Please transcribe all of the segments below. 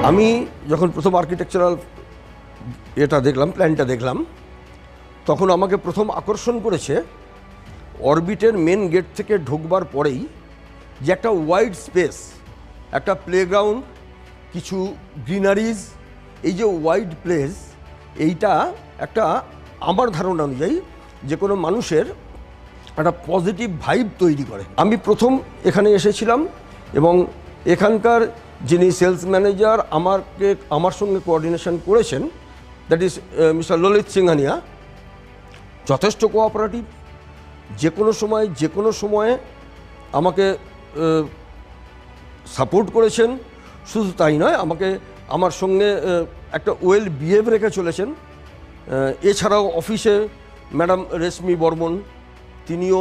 আমি যখন প্রথম আর্কিটেকচারাল এটা দেখলাম, প্ল্যানটা দেখলাম, তখন আমাকে প্রথম আকর্ষণ করেছে অরবিটের মেন গেট থেকে ঢুকবার পরেই যে একটা ওয়াইড স্পেস, একটা প্লেগ্রাউন্ড, কিছু গ্রিনারিজ, এই যে ওয়াইড প্লেস, এইটা একটা আমার ধারণা অনুযায়ী যে কোনো মানুষের একটা পজিটিভ ভাইব তৈরি করে। আমি প্রথম এখানে এসেছিলাম এবং এখানকার যিনি সেলস ম্যানেজার আমার সঙ্গে কোঅর্ডিনেশন করেছেন, that is mister Lalit Singhania, যথেষ্ট কোঅপারেটিভ। যে কোনো সময়ে আমাকে সাপোর্ট করেছেন। শুধু তাই নয়, আমার সঙ্গে একটা ওয়েল বিহেভ রেখে চলেছেন। এছাড়াও অফিসে ম্যাডাম রেশমি বর্মন, তিনিও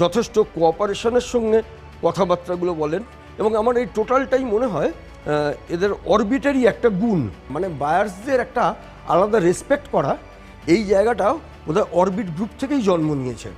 যথেষ্ট কোঅপারেশনের সঙ্গে কথাবার্তাগুলো বলেন এবং আমার এই টোটালটাই মনে হয় এদের অরবিটেরই একটা গুণ, মানে বায়ার্সদের একটা আলাদা রেসপেক্ট করা, এই জায়গাটা বোধহয় অরবিট গ্রুপ থেকেই জন্ম নিয়েছে।